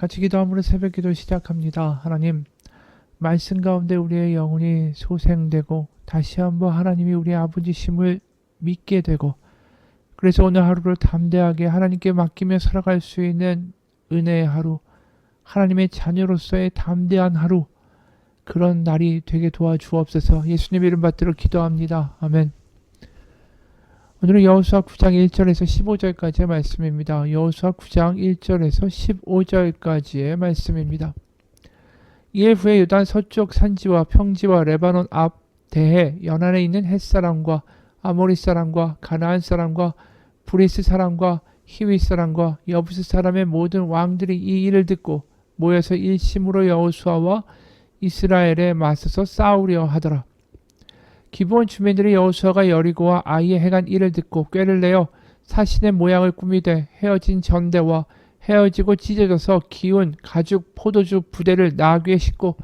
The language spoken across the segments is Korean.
같이 기도함으로 새벽 기도 시작합니다. 하나님, 말씀 가운데 우리의 영혼이 소생되고 다시 한번 하나님이 우리 아버지심을 믿게 되고, 그래서 오늘 하루를 담대하게 하나님께 맡기며 살아갈 수 있는 은혜의 하루, 하나님의 자녀로서의 담대한 하루, 그런 날이 되게 도와주옵소서. 예수님 이름 받들어 기도합니다. 아멘. 오늘은 여호수아 9장 1절에서 15절까지의 말씀입니다. 여호수아 9장 1절에서 15절까지의 말씀입니다. 이에 후에 유단 서쪽 산지와 평지와 레바논 앞 대해 연안에 있는 헷사람과 아모리 사람과 가나안 사람과 브리스 사람과 히위 사람과 여부스 사람의 모든 왕들이 이 일을 듣고 모여서 일심으로 여호수아와 이스라엘에 맞서서 싸우려 하더라. 기브온 주민들이 여호수아가 여리고와 아이에 행한 일을 듣고 꾀를 내어 사신의 모양을 꾸미되 헤어진 전대와 헤어지고 찢어져서 기운 가죽 포도주 부대를 나귀에 싣고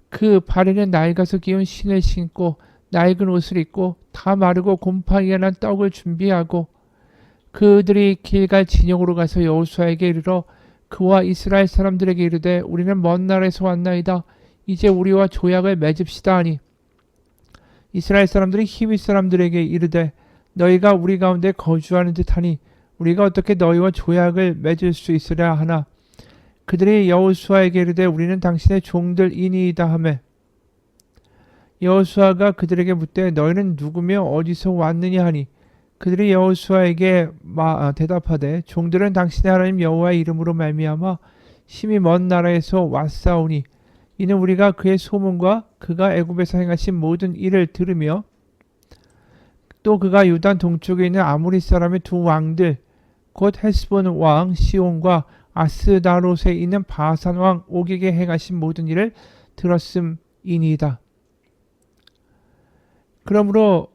그 발에는 낡아서 기운 신을 신고 낡은 옷을 입고 다 마르고 곰팡이가 난 떡을 준비하고 그들이 길갈 진영으로 가서 여호수아에게 이르러 그와 이스라엘 사람들에게 이르되 우리는 먼 나라에서 왔나이다. 이제 우리와 조약을 맺읍시다 하니 이스라엘 사람들이 히위 사람들에게 이르되 너희가 우리 가운데 거주하는 듯하니 우리가 어떻게 너희와 조약을 맺을 수 있으랴 하나 그들이 여호수아에게 이르되 우리는 당신의 종들이니이다 하매 여호수아가 그들에게 묻되 너희는 누구며 어디서 왔느냐 하니 그들이 여호수아에게 대답하되 종들은 당신의 하나님 여호와의 이름으로 말미암아 심히 먼 나라에서 왔사오니 이는 우리가 그의 소문과 그가 애굽에서 행하신 모든 일을 들으며 또 그가 유단 동쪽에 있는 아모리 사람의 두 왕들 곧 헬스본 왕 시온과 아스다롯에 있는 바산 왕 옥에게 행하신 모든 일을 들었음이니이다. 그러므로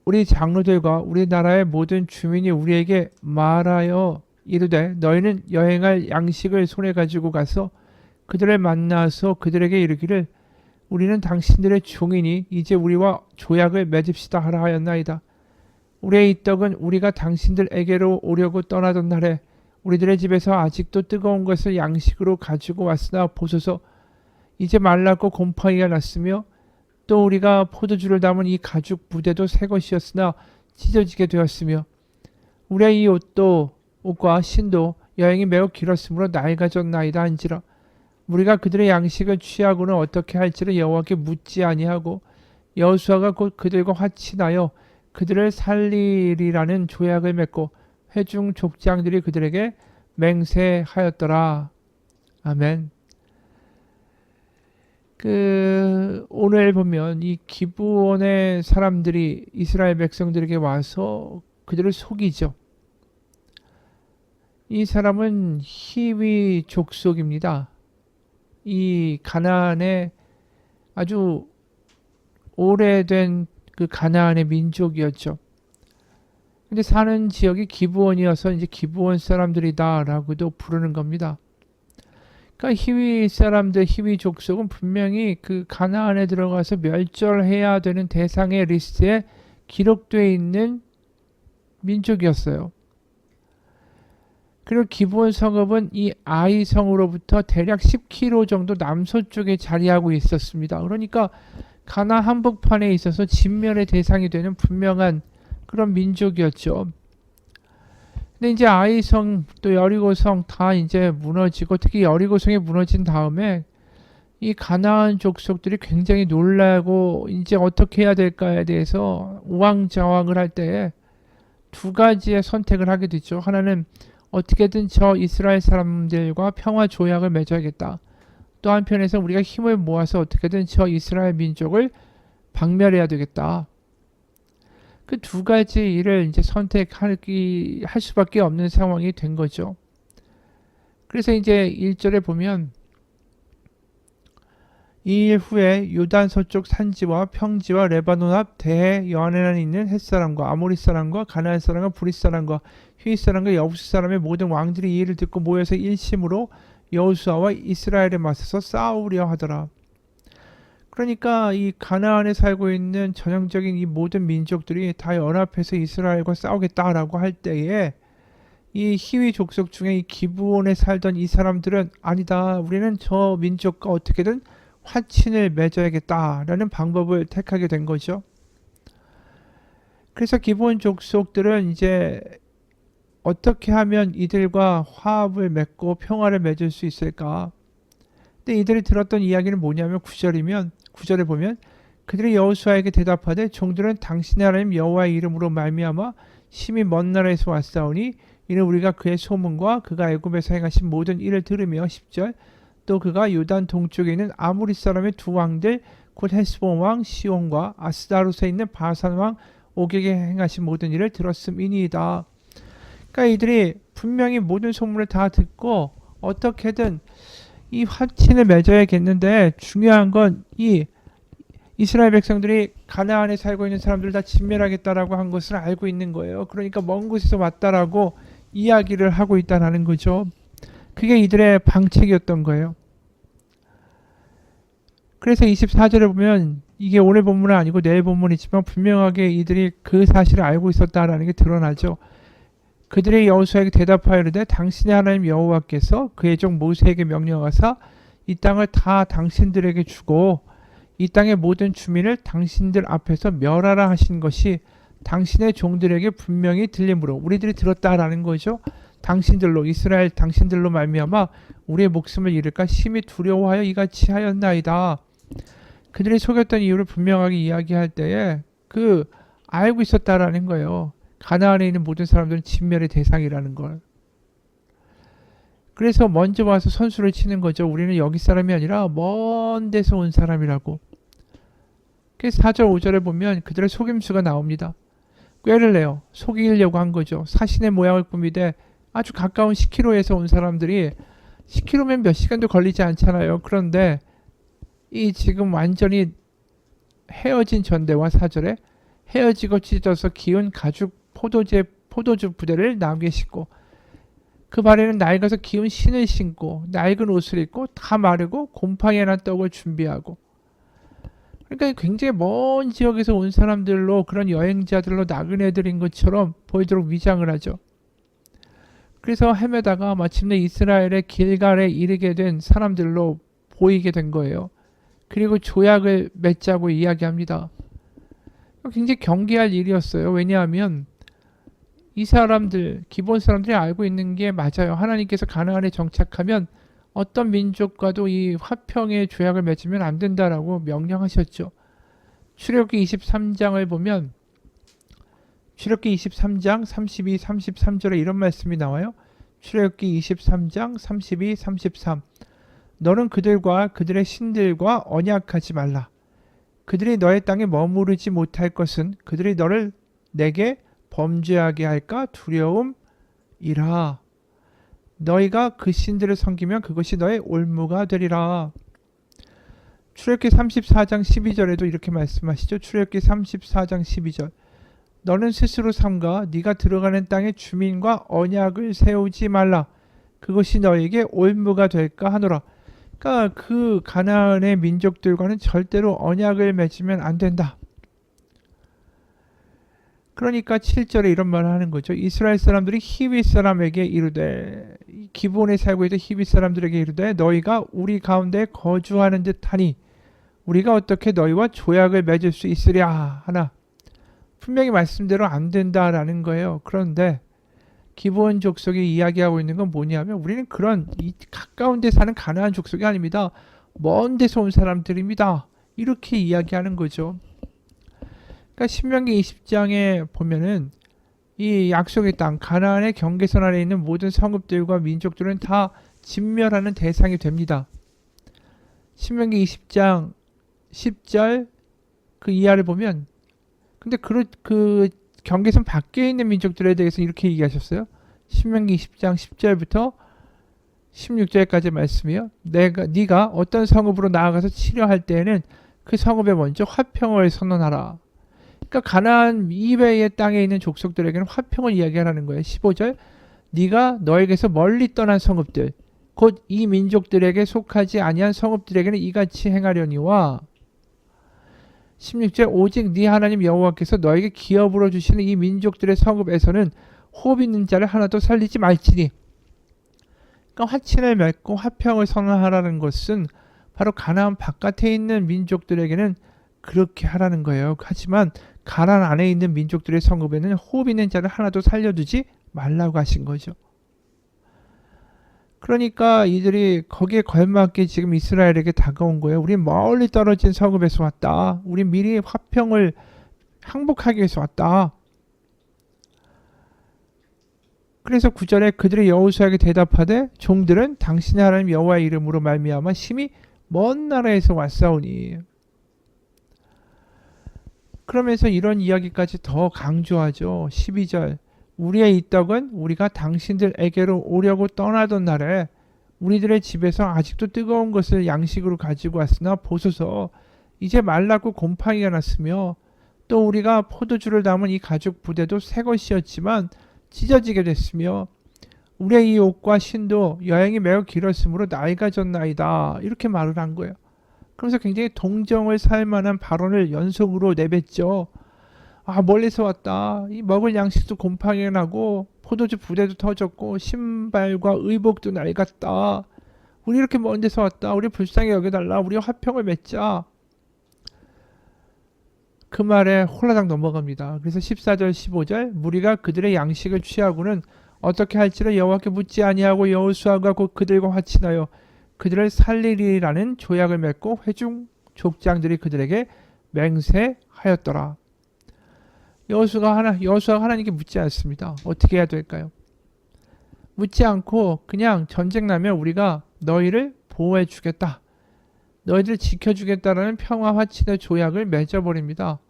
우리 장로들과 우리나라의 모든 주민이 우리에게 말하여 이르되 너희는 여행할 양식을 손에 가지고 가서 그들을 만나서 그들에게 이르기를 우리는 당신들의 종이니 이제 우리와 조약을 맺읍시다 하라 하였나이다. 우리의 이 떡은 우리가 당신들에게로 오려고 떠나던 날에 우리들의 집에서 아직도 뜨거운 것을 양식으로 가지고 왔으나 보소서 이제 말랐고 곰팡이가 났으며 또 우리가 포도주를 담은 이 가죽 부대도 새 것이었으나 찢어지게 되었으며 우리의 이 옷과 신도 여행이 매우 길었으므로 낡아졌나이다 한지라 우리가 그들의 양식을 취하고는 어떻게 할지를 여호와께 묻지 아니하고 여호수아가 곧 그들과 화친하여 그들을 살리리라는 조약을 맺고 회중 족장들이 그들에게 맹세하였더라. 아멘. 오늘 보면 이 기브온의 사람들이 이스라엘 백성들에게 와서 그들을 속이죠. 이 사람은 히위 족속입니다. 이 가나안의 아주 오래된 그 가나안의 민족이었죠. 근데 사는 지역이 기브온이어서 이제 기브온 사람들이다라고도 부르는 겁니다. 그러니까 히위 사람들, 히위 족속은 분명히 그 가나안에 들어가서 멸절해야 되는 대상의 리스트에 기록되어 있는 민족이었어요. 그리고 기브온 성읍은 이 아이 성으로부터 대략 10km 정도 남서쪽에 자리하고 있었습니다. 그러니까 가나안 한복판에 있어서 진멸의 대상이 되는 분명한 그런 민족이었죠. 근데 이제 아이성 또 여리고성 다 이제 무너지고 특히 여리고성이 무너진 다음에 이 가나안 족속들이 굉장히 놀라고 이제 어떻게 해야 될까에 대해서 우왕좌왕을 할 때에 두 가지의 선택을 하게 되죠. 하나는 어떻게든 저 이스라엘 사람들과 평화 조약을 맺어야겠다. 또 한편에서 우리가 힘을 모아서 어떻게든 저 이스라엘 민족을 박멸해야 되겠다. 그 두 가지 일을 이제 할 수밖에 없는 상황이 된 거죠. 그래서 이제 1절에 보면 이 일 후에 요단 서쪽 산지와 평지와 레바논 앞 대해 연안에 있는 헷사람과 아모리 사람과 가나안 사람과 브리스 사람과 히위 사람과 여부스 사람의 모든 왕들이 이 일을 듣고 모여서 일심으로 여호수아와 이스라엘에 맞서서 싸우려 하더라. 그러니까 이 가나안에 살고 있는 전형적인 이 모든 민족들이 다 연합해서 이스라엘과 싸우겠다라고 할 때에 이 히위 족속 중에 이 기브온에 살던 이 사람들은 아니다. 우리는 저 민족과 어떻게든 화친을 맺어야겠다라는 방법을 택하게 된 거죠. 그래서 기브온 족속들은 이제 어떻게 하면 이들과 화합을 맺고 평화를 맺을 수 있을까? 근데 이들이 들었던 이야기는 뭐냐면 9절에 보면 그들이 여호수아에게 대답하되 종들은 당신의 하나님 여호와의 이름으로 말미암아 심히 먼 나라에서 왔사오니 이는 우리가 그의 소문과 그가 애굽에서 행하신 모든 일을 들으며 10절 또 그가 요단 동쪽에 있는 아모리 사람의 두 왕들 곧 헤스본 왕 시온과 아스다롯에 있는 바산 왕 옥에게 행하신 모든 일을 들었음이니이다. 그러니까 이들이 분명히 모든 소문을 다 듣고 어떻게든 이 화친을 맺어야겠는데 중요한 건 이 이스라엘 백성들이 가나안에 살고 있는 사람들을 다 진멸하겠다라고 한 것을 알고 있는 거예요. 그러니까 먼 곳에서 왔다라고 이야기를 하고 있다라는 거죠. 그게 이들의 방책이었던 거예요. 그래서 24절에 보면 이게 오늘 본문은 아니고 내일 본문이지만 분명하게 이들이 그 사실을 알고 있었다라는 게 드러나죠. 그들의 여호수아에게 대답하여 이르되 당신의 하나님 여호와께서 그의 종 모세에게 명령하사 이 땅을 다 당신들에게 주고 이 땅의 모든 주민을 당신들 앞에서 멸하라 하신 것이 당신의 종들에게 분명히 들림으로 우리들이 들었다라는 거죠. 당신들로 이스라엘 당신들로 말미암아 우리의 목숨을 잃을까 심히 두려워하여 이같이 하였나이다. 그들이 속였던 이유를 분명하게 이야기할 때에 그 알고 있었다라는 거예요. 가나안에 있는 모든 사람들은 진멸의 대상이라는 걸. 그래서 먼저 와서 선수를 치는 거죠. 우리는 여기 사람이 아니라 먼 데서 온 사람이라고. 그래서 4절 5절에 보면 그들의 속임수가 나옵니다. 꾀를 내요. 속이려고 한 거죠. 사신의 모양을 꾸미되 아주 가까운 10km에서 온 사람들이 10km면 몇 시간도 걸리지 않잖아요. 그런데 이 지금 완전히 헤어진 전대와 4절에 헤어지고 찢어서 기운 가죽 포도주 부대를 나무에 싣고 그 발에는 낡아서 기운 신을 신고 낡은 옷을 입고 다 마르고 곰팡이에 난 떡을 준비하고 그러니까 굉장히 먼 지역에서 온 사람들로 그런 여행자들로 나그네들인 것처럼 보이도록 위장을 하죠. 그래서 헤매다가 마침내 이스라엘의 길갈에 이르게 된 사람들로 보이게 된 거예요. 그리고 조약을 맺자고 이야기합니다. 굉장히 경계할 일이었어요. 왜냐하면 이 사람들, 기본 사람들이 알고 있는 게 맞아요. 하나님께서 가나안에 정착하면 어떤 민족과도 이 화평의 조약을 맺으면 안 된다라고 명령하셨죠. 출애굽기 23장을 보면 출애굽기 23장 32, 33절에 이런 말씀이 나와요. 출애굽기 23장 32, 33 너는 그들과 그들의 신들과 언약하지 말라. 그들이 너의 땅에 머무르지 못할 것은 그들이 너를 내게 범죄하게 할까 두려움이라. 너희가 그 신들을 섬기면 그것이 너의 올무가 되리라. 출애굽기 34장 12절에도 이렇게 말씀하시죠. 출애굽기 34장 12절 너는 스스로 삼가 네가 들어가는 땅의 주민과 언약을 세우지 말라. 그것이 너에게 올무가 될까 하노라. 그러니까 그 가나안의 민족들과는 절대로 언약을 맺으면 안 된다. 그러니까 7절에 이런 말을 하는 거죠. 이스라엘 사람들이 히위 사람에게 이르되 기브온에 살고 있던 히위 사람들에게 이르되 너희가 우리 가운데 거주하는 듯하니 우리가 어떻게 너희와 조약을 맺을 수 있으랴 하나. 분명히 말씀대로 안 된다라는 거예요. 그런데 기브온 족속이 이야기하고 있는 건 뭐냐면 우리는 그런 가까운 데 사는 가나안 족속이 아닙니다. 먼 데서 온 사람들입니다. 이렇게 이야기하는 거죠. 그러니까 신명기 20장에 보면은 이 약속의 땅 가나안의 경계선 아래 있는 모든 성읍들과 민족들은 다 진멸하는 대상이 됩니다. 신명기 20장 10절 그 이하를 보면 근데 그 경계선 밖에 있는 민족들에 대해서 이렇게 얘기하셨어요. 신명기 20장 10절부터 16절까지 말씀이요. 네가 어떤 성읍으로 나아가서 치료할 때에는 그 성읍에 먼저 화평을 선언하라. 그러니까 가나안 이외의 땅에 있는 족속들에게는 화평을 이야기하라는 거예요. 15절 네가 너에게서 멀리 떠난 성읍들 곧 이 민족들에게 속하지 아니한 성읍들에게는 이같이 행하려니와 16절 오직 네 하나님 여호와께서 너에게 기업으로 주시는 이 민족들의 성읍에서는 호흡 있는 자를 하나도 살리지 말지니. 그러니까 화친을 맺고 화평을 선언하라는 것은 바로 가나안 바깥에 있는 민족들에게는 그렇게 하라는 거예요. 하지만 가나안 안에 있는 민족들의 성읍에는 호흡 있는 자를 하나도 살려두지 말라고 하신 거죠. 그러니까 이들이 거기에 걸맞게 지금 이스라엘에게 다가온 거예요. 우리 멀리 떨어진 성읍에서 왔다. 우리 미리 화평을 항복하기 위해서 왔다. 그래서 9절에 그들이 여호수아에게 대답하되 종들은 당신의 하나님 여호와의 이름으로 말미암아 심히 먼 나라에서 왔사오니. 그러면서 이런 이야기까지 더 강조하죠. 12절 우리의 이 떡은 우리가 당신들에게로 오려고 떠나던 날에 우리들의 집에서 아직도 뜨거운 것을 양식으로 가지고 왔으나 보소서 이제 말랐고 곰팡이가 났으며 또 우리가 포도주를 담은 이 가죽 부대도 새 것이었지만 찢어지게 됐으며 우리의 이 옷과 신도 여행이 매우 길었으므로 나이가 졌나이다. 이렇게 말을 한 거예요. 그러면서 굉장히 동정을 살 만한 발언을 연속으로 내뱉죠. 아, 멀리서 왔다. 이 먹을 양식도 곰팡이가 나고 포도주 부대도 터졌고 신발과 의복도 낡았다. 우리 이렇게 먼 데서 왔다. 우리 불쌍히 여겨달라. 우리 화평을 맺자. 그 말에 홀라당 넘어갑니다. 그래서 14절 15절 무리가 그들의 양식을 취하고는 어떻게 할지를 여호와께 묻지 아니하고 여호수아가 곧 그들과 화친하여 그들을 살리리라는 조약을 맺고 회중 족장들이 그들에게 맹세하였더라. 여호수아가 하나님께 묻지 않습니다. 어떻게 해야 될까요? 묻지 않고 그냥 전쟁 나면 우리가 너희를 보호해 주겠다. 너희들 지켜주겠다라는 평화 화친의 조약을 맺어버립니다.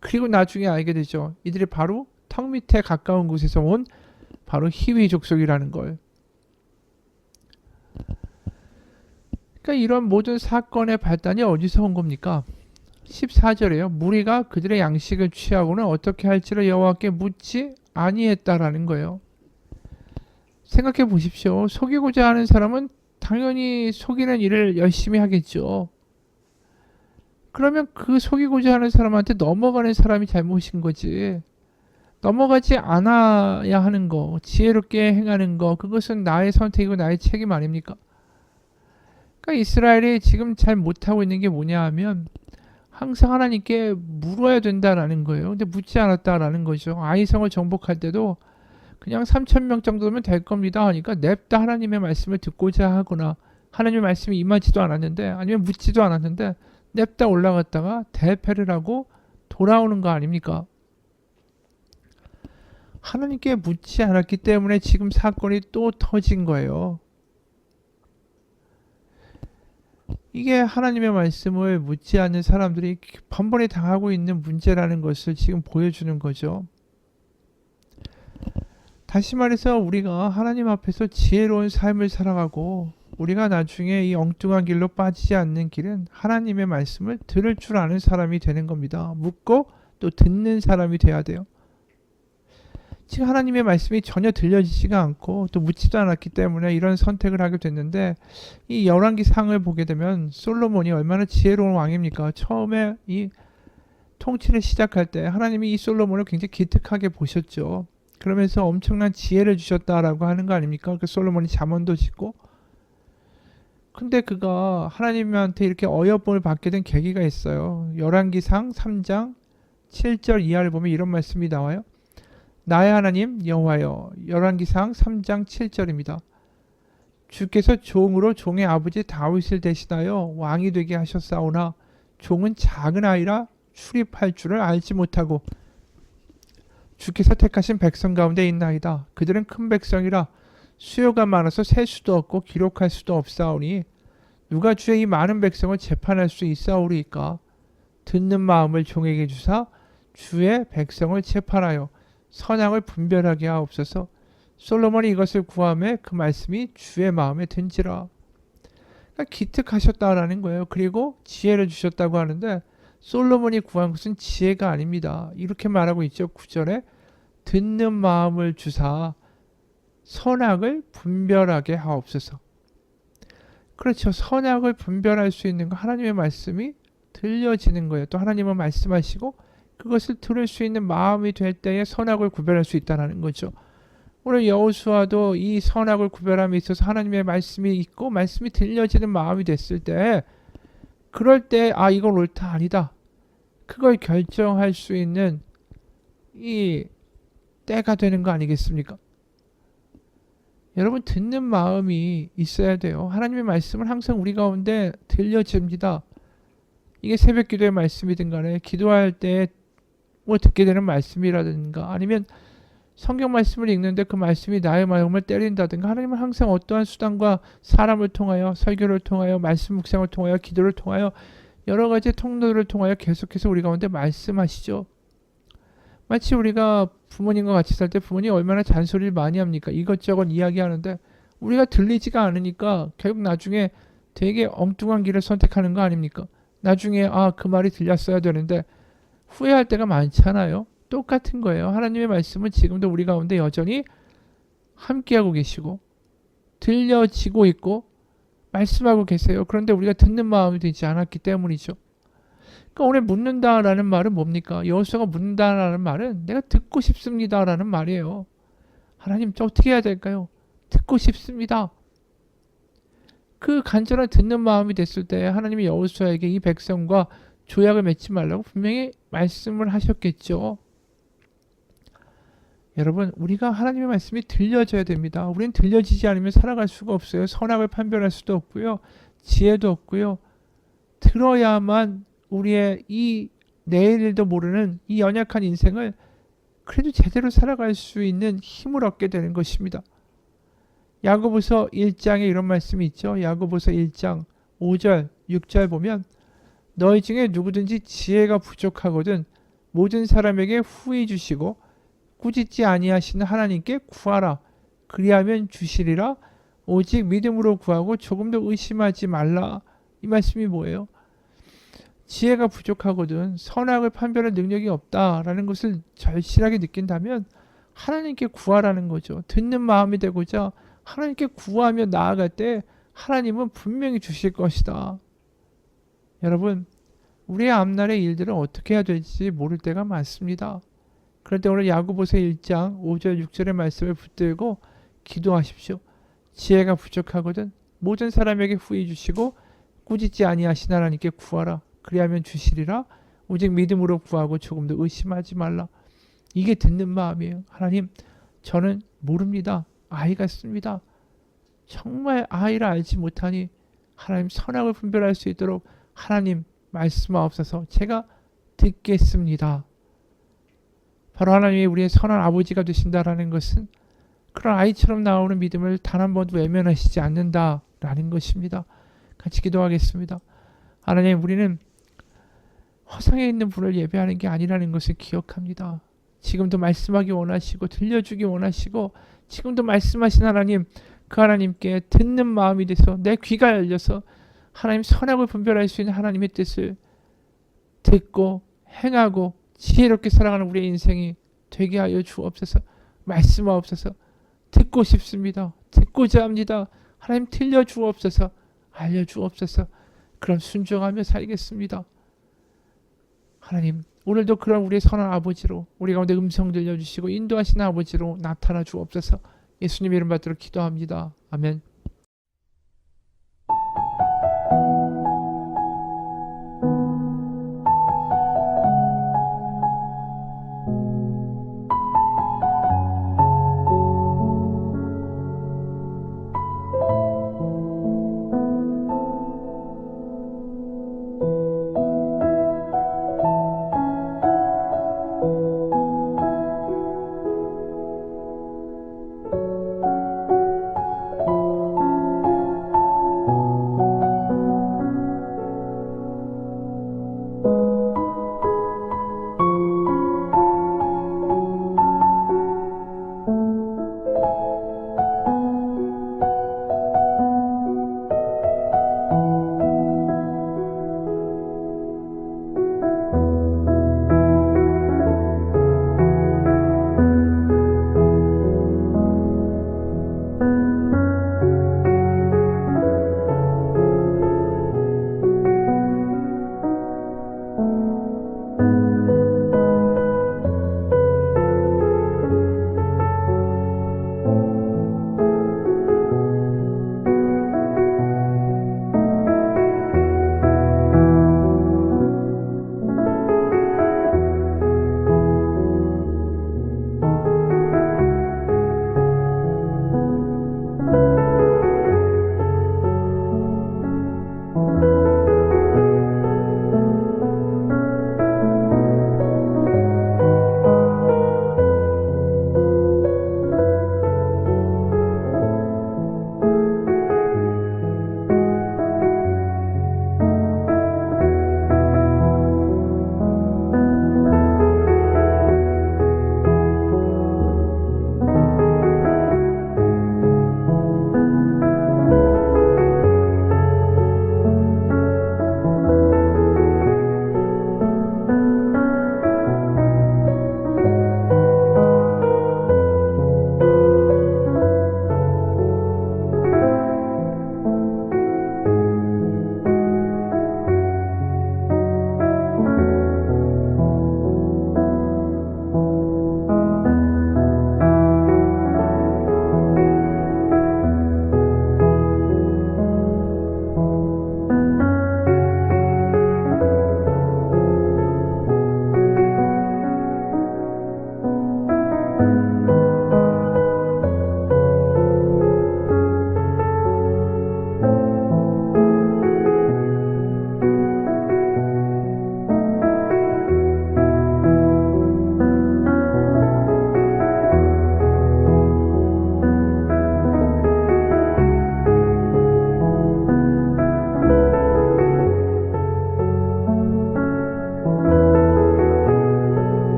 그리고 나중에 알게 되죠. 이들이 바로 턱 밑에 가까운 곳에서 온 바로 히위 족속이라는 걸. 그러니까 이런 모든 사건의 발단이 어디서 온 겁니까? 14절에요. 무리가 그들의 양식을 취하고는 어떻게 할지를 여호와께 묻지 아니했다라는 거예요. 생각해 보십시오. 속이고자 하는 사람은 당연히 속이는 일을 열심히 하겠죠. 그러면 그 속이고자 하는 사람한테 넘어가는 사람이 잘못인 거지. 넘어가지 않아야 하는 거, 지혜롭게 행하는 거, 그것은 나의 선택이고 나의 책임 아닙니까? 그러니까 이스라엘이 지금 잘 못하고 있는 게 뭐냐 하면 항상 하나님께 물어야 된다라는 거예요. 근데 묻지 않았다라는 거죠. 아이성을 정복할 때도 그냥 3,000명 정도면 될 겁니다 하니까 냅다 하나님의 말씀을 듣고자 하거나 하나님의 말씀이 임하지도 않았는데 아니면 묻지도 않았는데 냅다 올라갔다가 대패를 하고 돌아오는 거 아닙니까? 하나님께 묻지 않았기 때문에 지금 사건이 또 터진 거예요. 이게 하나님의 말씀을 묻지 않는 사람들이 번번이 당하고 있는 문제라는 것을 지금 보여주는 거죠. 다시 말해서 우리가 하나님 앞에서 지혜로운 삶을 살아가고 우리가 나중에 이 엉뚱한 길로 빠지지 않는 길은 하나님의 말씀을 들을 줄 아는 사람이 되는 겁니다. 묻고 또 듣는 사람이 돼야 돼요. 지금 하나님의 말씀이 전혀 들려지지가 않고 또 묻지도 않았기 때문에 이런 선택을 하게 됐는데 이 열왕기상을 보게 되면 솔로몬이 얼마나 지혜로운 왕입니까? 처음에 이 통치를 시작할 때 하나님이 이 솔로몬을 굉장히 기특하게 보셨죠. 그러면서 엄청난 지혜를 주셨다라고 하는 거 아닙니까? 그 솔로몬이 잠언도 짓고. 근데 그가 하나님한테 이렇게 어여쁨을 받게 된 계기가 있어요. 열왕기상 3장 7절 이하를 보면 이런 말씀이 나와요. 나의 하나님 여호와여. 열왕기상 3장 7절입니다. 주께서 종으로 종의 아버지 다윗을 대신하여 왕이 되게 하셨사오나 종은 작은 아이라 출입할 줄을 알지 못하고 주께서 택하신 백성 가운데 있나이다. 그들은 큰 백성이라 수요가 많아서 셀 수도 없고 기록할 수도 없사오니 누가 주의 이 많은 백성을 재판할 수 있사오리이까. 듣는 마음을 종에게 주사 주의 백성을 재판하여 선악을 분별하게 하옵소서. 솔로몬이 이것을 구하매 그 말씀이 주의 마음에 든지라. 그러니까 기특하셨다라는 거예요. 그리고 지혜를 주셨다고 하는데 솔로몬이 구한 것은 지혜가 아닙니다. 이렇게 말하고 있죠. 9절에 듣는 마음을 주사 선악을 분별하게 하옵소서. 그렇죠. 선악을 분별할 수 있는 거 하나님의 말씀이 들려지는 거예요. 또 하나님은 말씀하시고 그것을 들을 수 있는 마음이 될 때에 선악을 구별할 수 있다는 거죠. 오늘 여호수아도 이 선악을 구별함에 있어서 하나님의 말씀이 있고 말씀이 들려지는 마음이 됐을 때, 그럴 때 이건 옳다 아니다, 그걸 결정할 수 있는 이 때가 되는 거 아니겠습니까? 여러분, 듣는 마음이 있어야 돼요. 하나님의 말씀은 항상 우리 가운데 들려집니다. 이게 새벽 기도의 말씀이든 간에 기도할 때 뭐 듣게 되는 말씀이라든가, 아니면 성경 말씀을 읽는데 그 말씀이 나의 마음을 때린다든가, 하나님은 항상 어떠한 수단과 사람을 통하여, 설교를 통하여, 말씀 묵상을 통하여, 기도를 통하여, 여러 가지 통로를 통하여 계속해서 우리 가운데 말씀하시죠. 마치 우리가 부모님과 같이 살 때 부모님이 얼마나 잔소리를 많이 합니까? 이것저것 이야기하는데 우리가 들리지가 않으니까 결국 나중에 되게 엉뚱한 길을 선택하는 거 아닙니까? 나중에 그 말이 들렸어야 되는데 후회할 때가 많잖아요. 똑같은 거예요. 하나님의 말씀은 지금도 우리 가운데 여전히 함께하고 계시고 들려지고 있고 말씀하고 계세요. 그런데 우리가 듣는 마음이 되지 않았기 때문이죠. 그러니까 오늘 묻는다라는 말은 뭡니까? 여호수아가 묻는다라는 말은 내가 듣고 싶습니다라는 말이에요. 하나님, 저 어떻게 해야 될까요? 듣고 싶습니다. 그 간절한 듣는 마음이 됐을 때 하나님이 여호수아에게 이 백성과 조약을 맺지 말라고 분명히 말씀을 하셨겠죠. 여러분, 우리가 하나님의 말씀이 들려져야 됩니다. 우리는 들려지지 않으면 살아갈 수가 없어요. 선악을 판별할 수도 없고요. 지혜도 없고요. 들어야만 우리의 이 내일도 모르는 이 연약한 인생을 그래도 제대로 살아갈 수 있는 힘을 얻게 되는 것입니다. 야고보서 1장에 이런 말씀이 있죠. 야고보서 1장 5절 6절 보면, 너희 중에 누구든지 지혜가 부족하거든 모든 사람에게 후히 주시고 꾸짖지 아니하시는 하나님께 구하라. 그리하면 주시리라. 오직 믿음으로 구하고 조금도 의심하지 말라. 이 말씀이 뭐예요? 지혜가 부족하거든, 선악을 판별할 능력이 없다라는 것을 절실하게 느낀다면 하나님께 구하라는 거죠. 듣는 마음이 되고자 하나님께 구하며 나아갈 때 하나님은 분명히 주실 것이다. 여러분, 우리의 앞날의 일들은 어떻게 해야 될지 모를 때가 많습니다. 그럴 때 오늘 야고보서 1장 5절 6절의 말씀을 붙들고 기도하십시오. 지혜가 부족하거든 모든 사람에게 후히 주시고 꾸짖지 아니하신 하나님께 구하라. 그리하면 주시리라. 오직 믿음으로 구하고 조금도 의심하지 말라. 이게 듣는 마음이에요. 하나님, 저는 모릅니다. 아이 같습니다. 정말 아이를 알지 못하니 하나님, 선악을 분별할 수 있도록 하나님 말씀하옵소서. 제가 듣겠습니다. 바로 하나님이 우리의 선한 아버지가 되신다라는 것은 그런 아이처럼 나오는 믿음을 단 한 번도 외면하시지 않는다라는 것입니다. 같이 기도하겠습니다. 하나님, 우리는 허상에 있는 분을 예배하는 게 아니라는 것을 기억합니다. 지금도 말씀하기 원하시고 들려주기 원하시고 지금도 말씀하신 하나님, 그 하나님께 듣는 마음이 돼서 내 귀가 열려서 하나님 선악을 분별할 수 있는 하나님의 뜻을 듣고 행하고 지혜롭게 살아가는 우리의 인생이 되게 하여 주옵소서. 말씀하옵소서. 듣고 싶습니다. 듣고자 합니다. 하나님, 들려주옵소서. 알려주옵소서. 그럼 순종하며 살겠습니다. 하나님, 오늘도 그런 우리의 선한 아버지로 우리 가운데 음성 들려주시고 인도하시는 아버지로 나타나 주옵소서. 예수님 이름 받들어 기도합니다. 아멘.